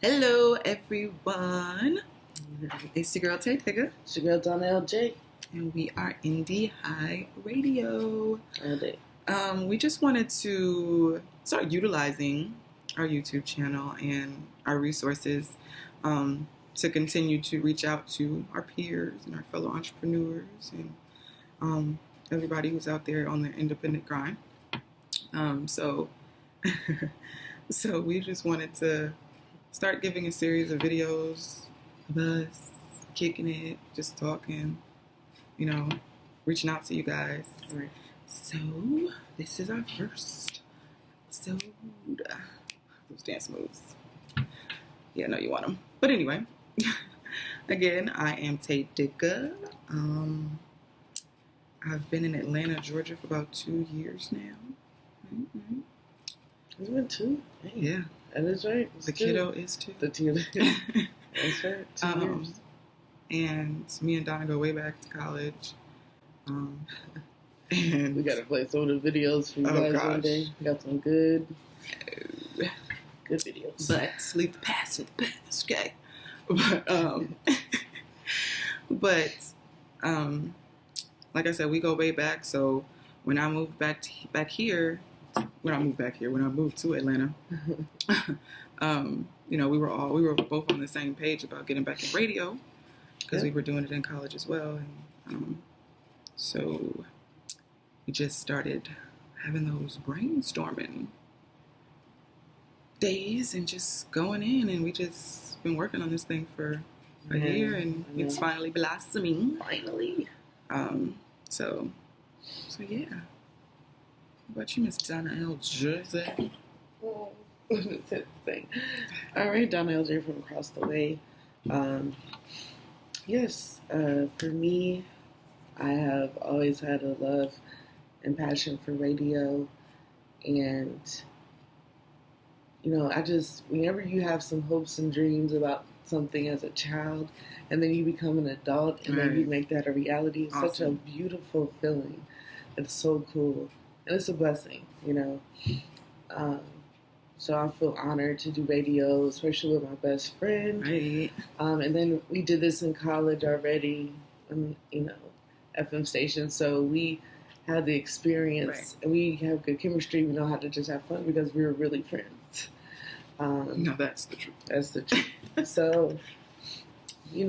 Hello, everyone. It's your girl Tay Tigger, It's your girl Donna LJ. and we are Indie High Radio. All day. We just wanted to start utilizing our YouTube channel and our resources to continue to reach out to our peers and our fellow entrepreneurs and everybody who's out there on their independent grind. So we just wanted to start giving a series of videos of us kicking it, just talking, reaching out to you guys. Right. So this is our first episode. Those dance moves. Yeah, I know you want them. But anyway, again, I am Tay Tigger. I've been in Atlanta, Georgia for about 2 years now. Mm-hmm. It's been 2? Dang. Yeah. That is right. The kiddo is 2. The kiddo. That's right. 2 years. And me and Donna go way back to college. And we got to play some of the videos for you guys one day. We got some good videos. But leave the past in the past, okay? But like I said, we go way back. So when I moved back here, when I moved to Atlanta, we were both on the same page about getting back in radio because we were doing it in college as well, and so we just started having those brainstorming days and just going in, and we just been working on this thing for a year, and it's finally blossoming. Finally. So yeah. What about you, Miss Donna LJ? Oh, that's the thing. All right, Donna LJ from across the way. Yes, for me, I have always had a love and passion for radio, and whenever you have some hopes and dreams about something as a child, and then you become an adult, and then you make that a reality, it's such a beautiful feeling. It's so cool. And it's a blessing, So I feel honored to do radio, especially with my best friend. Right. And then we did this in college already, FM station. So we had the experience, and we have good chemistry. We know how to just have fun because we were really friends. No, that's the truth. That's the truth. So, we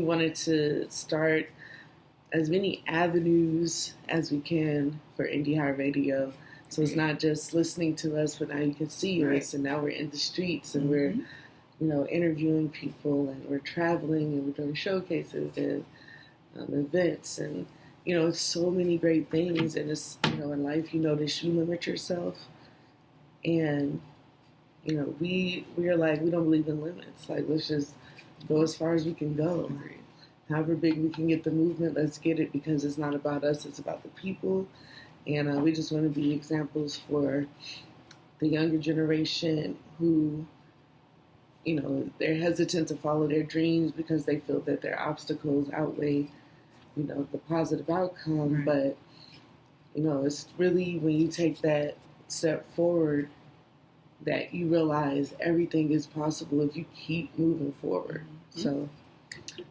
wanted to start as many avenues as we can for Indie High Radio. So it's not just listening to us, but now you can see us, and now we're in the streets, and we're, interviewing people, and we're traveling, and we're doing showcases and events, and, it's so many great things. And it's, in life, you notice you limit yourself, and, we are like, we don't believe in limits. Like, let's just go as far as we can go. However big we can get the movement, let's get it, because it's not about us, it's about the people. And we just want to be examples for the younger generation who, they're hesitant to follow their dreams because they feel that their obstacles outweigh, the positive outcome. Right. But, it's really when you take that step forward that you realize everything is possible if you keep moving forward. Mm-hmm. So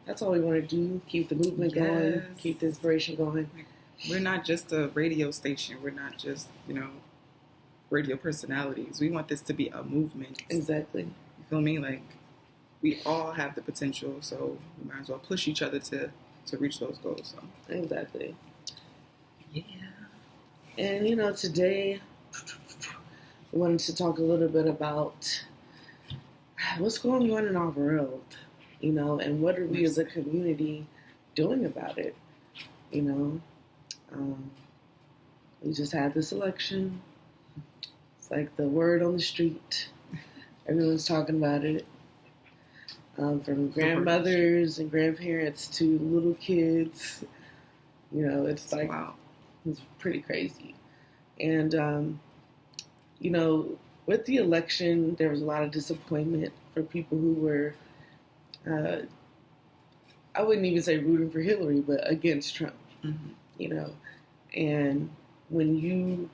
that's all we want to do, keep the movement going, keep the inspiration going. We're not just a radio station. We're not just, radio personalities. We want this to be a movement. Exactly. You feel me? Like, we all have the potential, so we might as well push each other to reach those goals. So. Exactly. Yeah. And, today we wanted to talk a little bit about what's going on in our world. And what are we as a community doing about it? We just had this election. It's like the word on the street. Everyone's talking about it. From grandmothers and grandparents to little kids. It's like, wow. It's pretty crazy. And, with the election, there was a lot of disappointment for people who were I wouldn't even say rooting for Hillary, but against Trump, And when you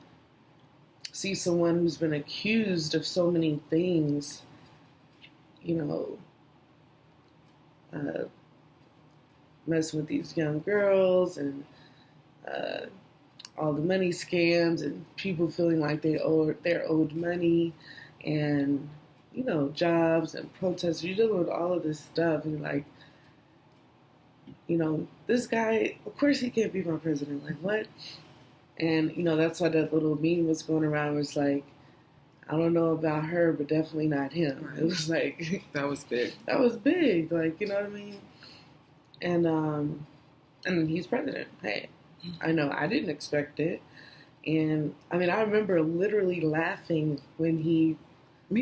see someone who's been accused of so many things you know, messing with these young girls and all the money scams and people feeling like they're owed money and, you know, jobs and protests. You're dealing with all of this stuff and like, you know, this guy, of course he can't be my president. Like, what? And, you know, that's why that little meme was going around. It was like, I don't know about her, but definitely not him. Right. It was like... That was big. That was big. Like, you know what I mean? And he's president. Hey, I know I didn't expect it. And, I mean, I remember literally laughing when he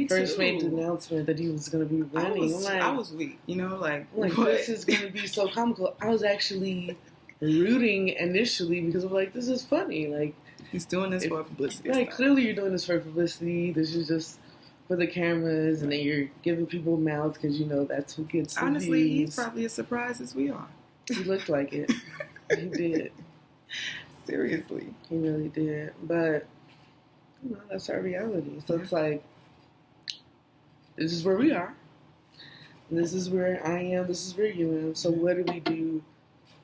first made the announcement that he was going to be running. I was weak, you know, like this is going to be so comical. I was actually rooting initially because I'm like, this is funny. Like, he's doing this for publicity. Like, clearly you're doing this for publicity. This is just for the cameras, and then you're giving people mouth because you know that's who gets the Honestly, views. he's probably as surprised as we are. He looked like it. He did. Seriously. He really did. But, you know, that's our reality. So it's like, this is where we are. This is where I am. This is where you am. So what do we do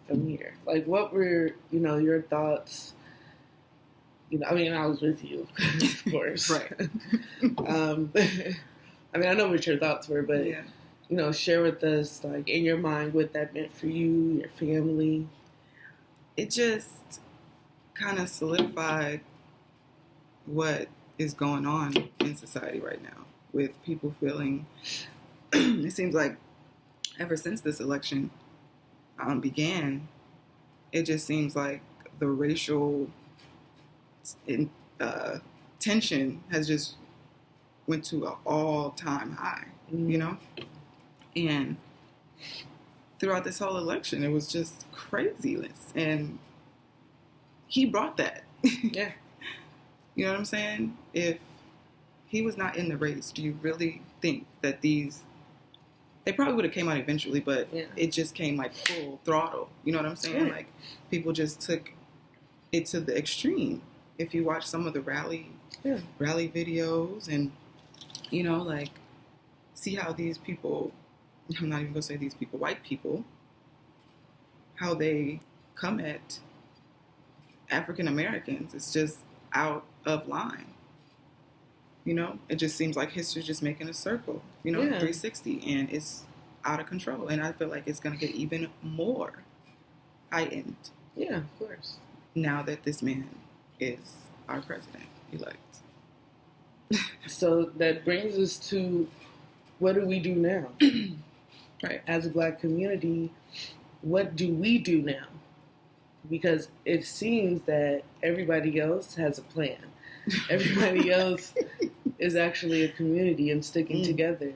from here? Like, what were, you know, your thoughts? You know, I mean, I was with you, of course. Right. I mean, I know what your thoughts were, but, you know, share with us, like, in your mind, what that meant for you, your family. It just kind of solidified what is going on in society right now with people feeling, it seems like ever since this election began, it just seems like the racial tension has just went to an all-time high, you know? And throughout this whole election, it was just craziness. And he brought that. Yeah. You know what I'm saying? If he was not in the race, do you really think that they probably would have came out eventually, but it just came like full throttle. You know what I'm saying? Like, people just took it to the extreme. If you watch some of the rally videos and, you know, like, see how these people, I'm not even going to say these people, white people, how they come at African Americans. It's just out of line. You know, it just seems like history's just making a circle, you know, 360, and it's out of control. And I feel like it's going to get even more heightened. Yeah, of course. Now that this man is our president-elect. So that brings us to, what do we do now? Right. As a Black community, what do we do now? Because it seems that everybody else has a plan. Everybody else is actually a community and sticking together.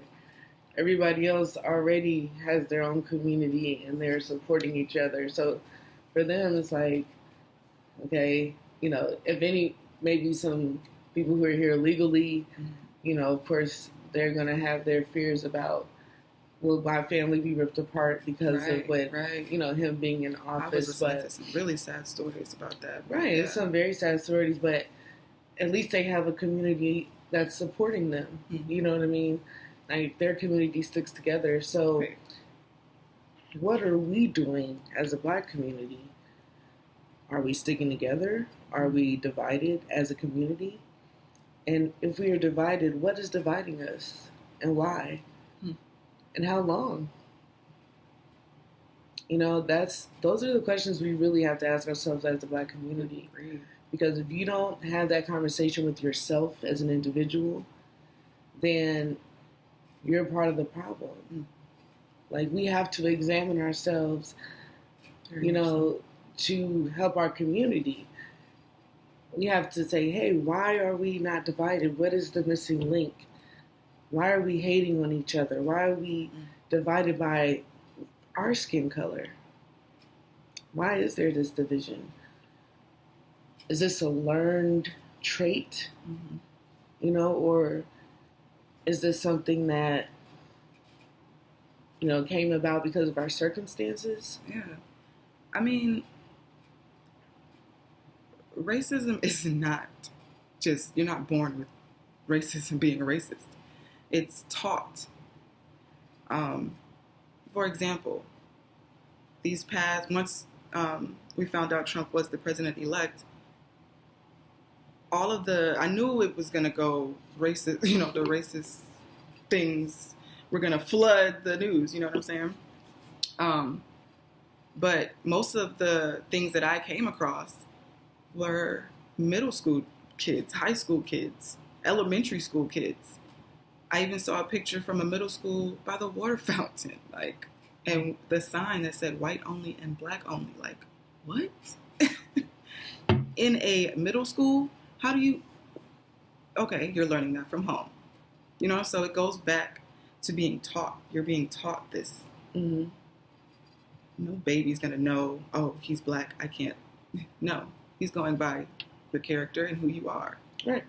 Everybody else already has their own community and they're supporting each other. So for them, it's like, okay, you know, if any, maybe some people who are here legally, you know, of course, they're going to have their fears about, will my family be ripped apart because of what, you know, him being in office. I was listening to some really sad stories about that. Right, yeah. Some very sad stories, but at least they have a community that's supporting them. You know what I mean? Like, their community sticks together. So what are we doing as a Black community? Are we sticking together? Are we divided as a community? And if we are divided, what is dividing us and why? And how long? You know, those are the questions we really have to ask ourselves as a Black community. Because if you don't have that conversation with yourself as an individual, then you're part of the problem. Like, we have to examine ourselves, you know, to help our community. We have to say, hey, why are we not divided? What is the missing link? Why are we hating on each other? Why are we divided by our skin color? Why is there this division? Is this a learned trait? You know, or is this something that, you know, came about because of our circumstances? Yeah. I mean, racism is not just, you're not born with racism being a racist. It's taught. For example, once we found out Trump was the president-elect, I knew it was going to go racist, the racist things were going to flood the news, you know what I'm saying? But most of the things that I came across were middle school kids, high school kids, elementary school kids. I even saw a picture from a middle school by the water fountain, and the sign that said white only and black only. Like, what? In a middle school? How do you... Okay, you're learning that from home. So it goes back to being taught. You're being taught this. Mm-hmm. No baby's going to know, oh, he's black, I can't. No, he's going by the character and who you are. Right.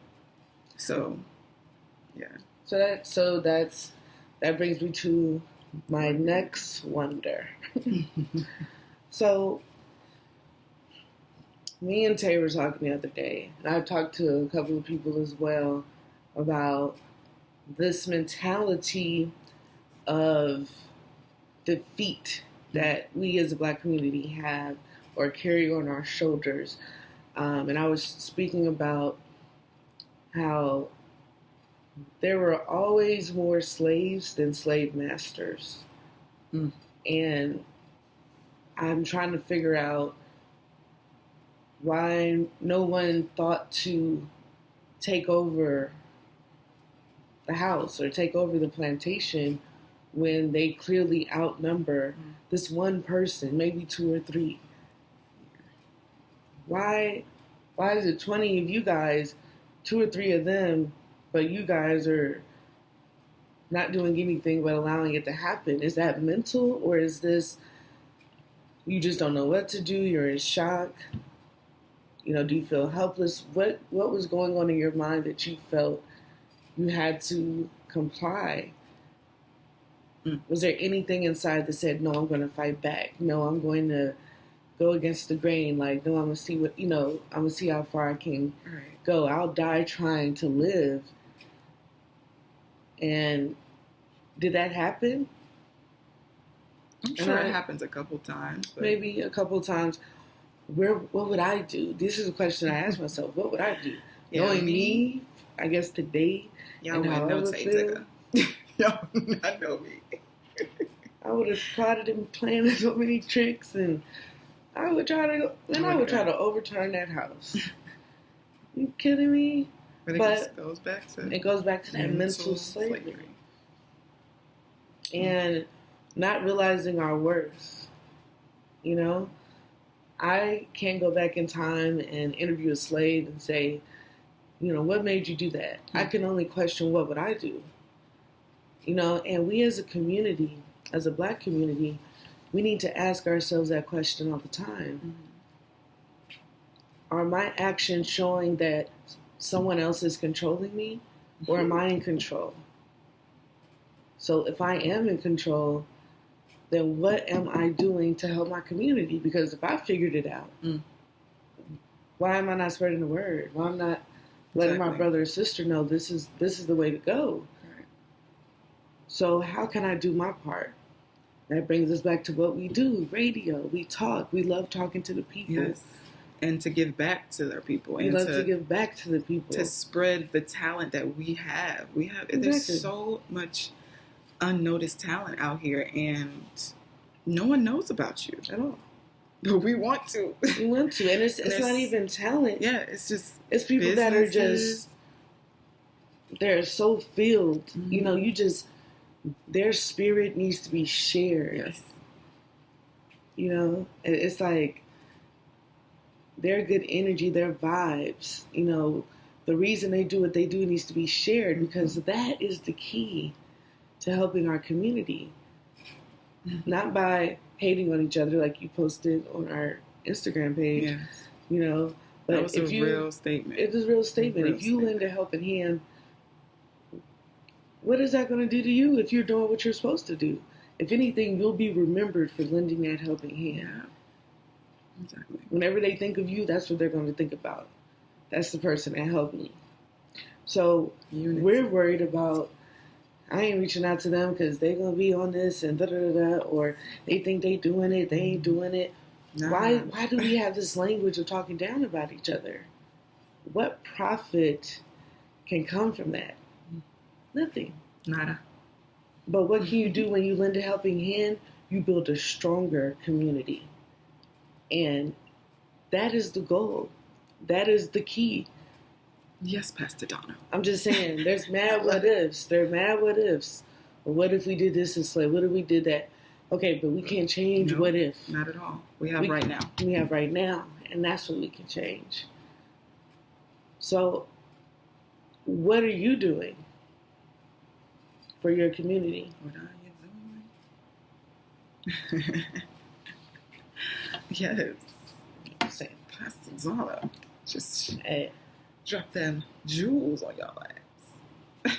So, yeah. So that brings me to my next wonder. So, me and Tay were talking the other day, and I've talked to a couple of people as well about this mentality of defeat that we as a Black community have or carry on our shoulders. And I was speaking about how there were always more slaves than slave masters. Mm. And I'm trying to figure out why no one thought to take over the house or take over the plantation when they clearly outnumber this one person, maybe two or three. Why is it 20 of you guys, 2 or 3 of them, but you guys are not doing anything but allowing it to happen? Is that mental, or is this you just don't know what to do, you're in shock? Do you feel helpless? What was going on in your mind that you felt you had to comply? Was there anything inside that said, no, I'm going to fight back? No, I'm going to go against the grain. Like, no, I'm going to see I'm going to see how far I can go. I'll die trying to live. And did that happen? I'm sure it happens a couple times. But... Maybe a couple times. What would I do? This is a question I ask myself. What would I do? Yeah, Knowing me, I guess today, y'all and how I would feel. Y'all not know me. I would have plotted and planned so many tricks, and I would try to overturn that house. You kidding me? But it goes back to that mental slavery. And not realizing our worth. I can't go back in time and interview a slave and say, what made you do that? I can only question, what would I do? And we as a community, as a Black community, we need to ask ourselves that question all the time. Are my actions showing that someone else is controlling me, or am I in control? So if I am in control, then what am I doing to help my community? Because if I figured it out, why am I not spreading the word? Why am I not letting my brother or sister know this is the way to go? Right. So how can I do my part? That brings us back to what we do. Radio, we talk. We love talking to the people. Yes. And to give back to our people. We love to give back to the people. To spread the talent that we have. Exactly. There's so much unnoticed talent out here, and no one knows about you at all. But we want to. We want to. And it's not even talent. Yeah, it's just it's people that are just, they're so filled. Mm-hmm. Their spirit needs to be shared. Yes. It's like their good energy, their vibes, the reason they do what they do needs to be shared, because that is the key to helping our community. Not by hating on each other like you posted on our Instagram page. Yes. But that was a real statement. It was a real statement. If you lend a helping hand, what is that going to do to you if you're doing what you're supposed to do? If anything, you'll be remembered for lending that helping hand. Yeah. Exactly. Whenever they think of you, that's what they're going to think about. That's the person that helped me. So we're worried about I ain't reaching out to them because they gonna be on this and da da da da, or they think they doing it, they ain't doing it. Nah. Why do we have this language of talking down about each other? What profit can come from that? Nothing. Nada. But what can you do when you lend a helping hand? You build a stronger community. And that is the goal. That is the key. Yes, Pastor Donna. I'm just saying, there's mad what ifs. There are mad what ifs. Well, what if we did this instead? What if we did that? Okay, but we can't change what if. Not at all. We have right now. We have right now. And that's what we can change. So, what are you doing for your community? What are you doing? Yes. Same. Pastor Donna. Just Hey. drop them jewels on y'all ass.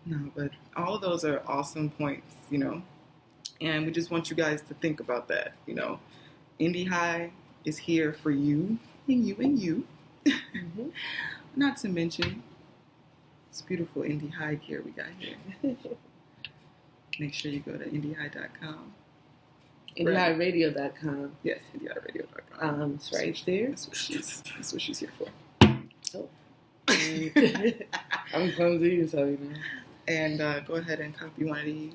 No, but all of those are awesome points, you know. And we just want you guys to think about that, you know. Indie High is here for you and you and you. Mm-hmm. Not to mention this beautiful Indie High gear we got here. Make sure you go to indiehigh.com. IndieHighRadio.com. Yes, indiehigh.com. It's right there. That's what she's here for. So, I'm clumsy, so you know. And go ahead and copy one of these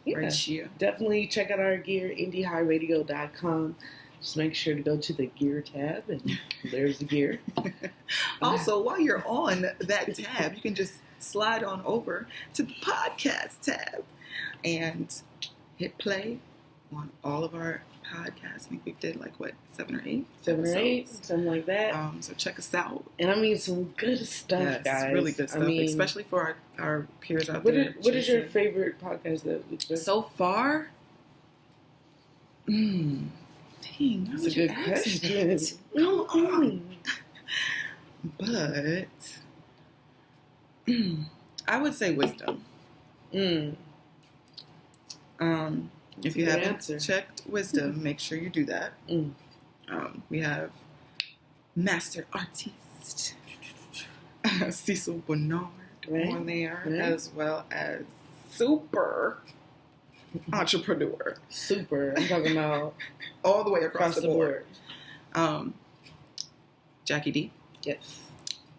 right here. Definitely check out our gear, IndieHighRadio.com. Just make sure to go to the gear tab, and there's the gear. Also, while you're on that tab, you can just slide on over to the podcast tab and hit play on all of our podcasts. I think we did 7 or 8? 7 or 8, something like that. So check us out. And I mean, some good stuff, guys. Really good stuff, especially for our peers out there. What is your favorite podcast that we've done? So far? Dang, that's a good question. Come on. But I would say Wisdom. If you haven't checked Wisdom, make sure you do that. We have Master Artiste Cecil Bernard on there, as well as Super Entrepreneur. Super. I'm talking about all the way across the board. Jackie D. Yes.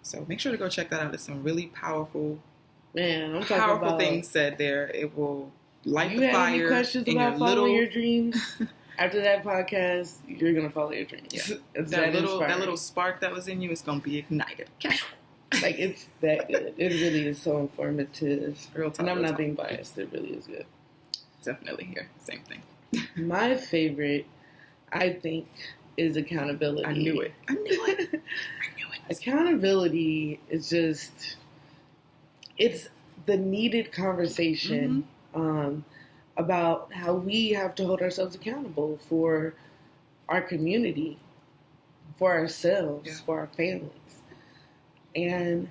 So make sure to go check that out. There's some really powerful things said there. It will light the fire. Any questions about following your dreams? After that podcast, you're gonna follow your dreams. Yeah. that little spark that was in you is gonna be ignited. It's that good. It really is so informative. And I'm not being biased. It really is good. Definitely here. Same thing. My favorite, I think, is accountability. I knew it. Accountability is just, it's the needed conversation about how we have to hold ourselves accountable for our community, for ourselves, for our families. And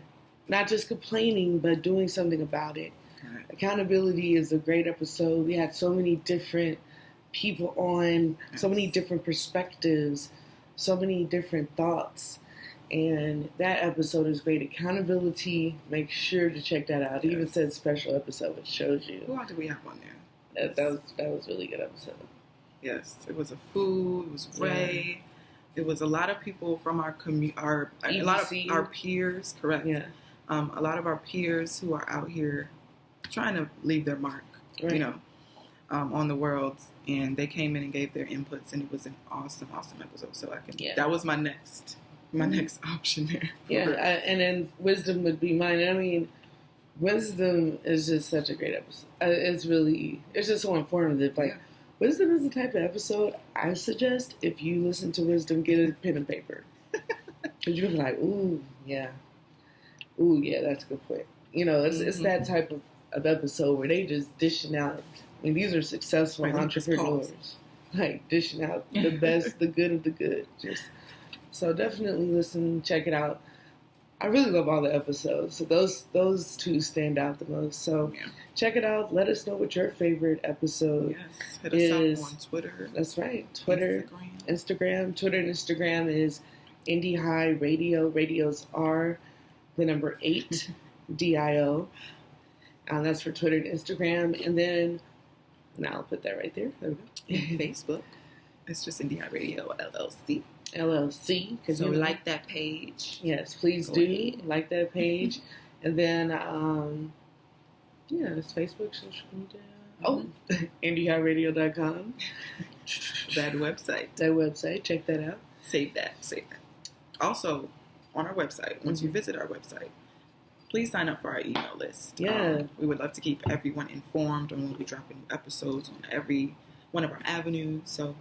not just complaining, but doing something about it. Right. Accountability is a great episode. We had so many different people on, so many different perspectives, so many different thoughts. And that episode is great. Accountability, make sure to check that out. It even said special episode, which shows you. Who else did we have on there? That was a really good episode. Yes, it was a food. It was Ray. It was a lot of people from our a lot of our peers. Correct. Yeah. A lot of our peers who are out here trying to leave their mark. Right. You know, on the world, and they came in and gave their inputs, and it was an awesome episode. So that was my next option there. Yeah, and then Wisdom would be mine. I mean, Wisdom is just such a great episode. It's just so informative. Wisdom is the type of episode I suggest if you listen to Wisdom, get a pen and paper. Because you'll be like, ooh, yeah, that's a good point. You know, it's that type of episode where they just dishing out. I mean, these are successful entrepreneurs. Dishing out the best, the good of the good. So definitely listen, check it out. I really love all the episodes. So those two stand out the most. So check it out. Let us know what your favorite episode is. Hit us up on Twitter. That's right. Twitter, Instagram. Twitter and Instagram is Indie High Radio. Radios are the number 8, DIO. That's for Twitter and Instagram. And then, now I'll put that right there. There we go. Facebook. It's just Indie High Radio LLC. LLC. So like that page. Yes, please do like that page. And then, it's Facebook, social media. Oh, IndieHighRadio.com. That website. That website. Check that out. Save that. Also, on our website, once you visit our website, please sign up for our email list. Yeah. We would love to keep everyone informed on when we drop new episodes on every one of our avenues. So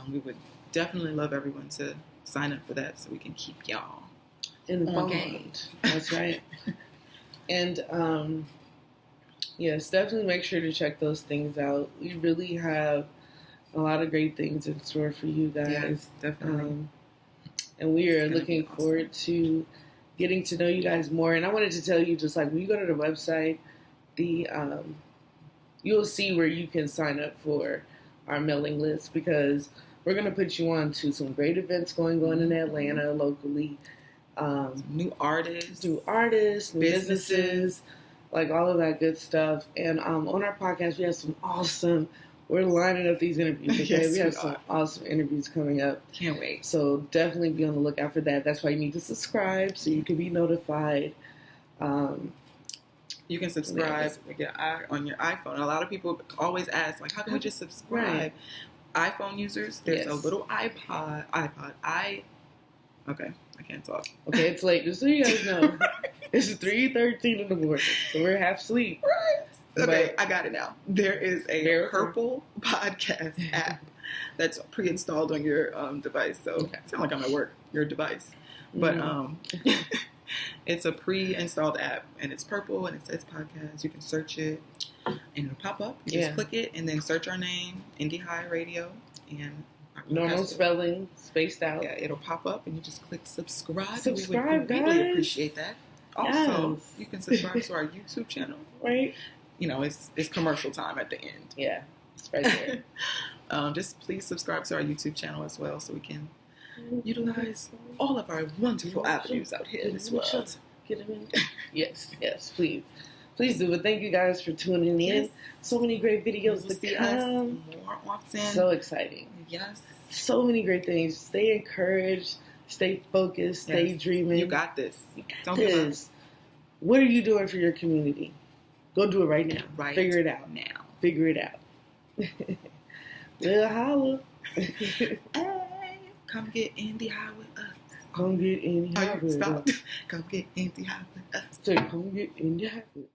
we would definitely love everyone to sign up for that so we can keep y'all informed. That's right. And yes, definitely make sure to check those things out. We really have a lot of great things in store for you guys. Yes, definitely. And we are looking forward to getting to know you guys more. And I wanted to tell you, just like when you go to the website, you'll see where you can sign up for our mailing list, because we're going to put you on to some great events going on in Atlanta locally. New artists, new businesses, like all of that good stuff. And on our podcast, we have some awesome. We're lining up these interviews. Okay? Yes, we have some awesome interviews coming up. Can't wait. So definitely be on the lookout for that. That's why you need to subscribe so you can be notified. You can subscribe on your iPhone. A lot of people always ask, like, how can we just subscribe? Right. iPhone users, there's a little iPod. Okay, I can't talk. Okay, it's late. Just so you guys know, it's 3:13 in the morning, so we're half asleep. Right. Okay, I got it now. There is a Purple podcast app that's pre-installed on your device. So it's not like I'm at work, your device. But it's a pre-installed app, and it's purple, and it says podcast. You can search it, and it'll pop up. You just click it, and then search our name, Indie High Radio, and normal spelling, spaced out. Yeah, it'll pop up, and you just click subscribe. Subscribe, we would really appreciate that. Also, you can subscribe to our YouTube channel. Right. You know, it's commercial time at the end. Yeah, it's right there. Just please subscribe to our YouTube channel as well, so we can utilize all of our wonderful avenues out here in this world. Yes, please do. But thank you guys for tuning in. So many great videos to come. More often. So exciting. Yes. So many great things. Stay encouraged. Stay focused. Stay dreaming. You got this. Don't give up. What are you doing for your community? Go do it right now. Figure it out. Now. Figure it out. Well, holla. Hey, come get Indie High with us. Come get Indie High with us. Come get Indie High with us. So come get Indie High with us.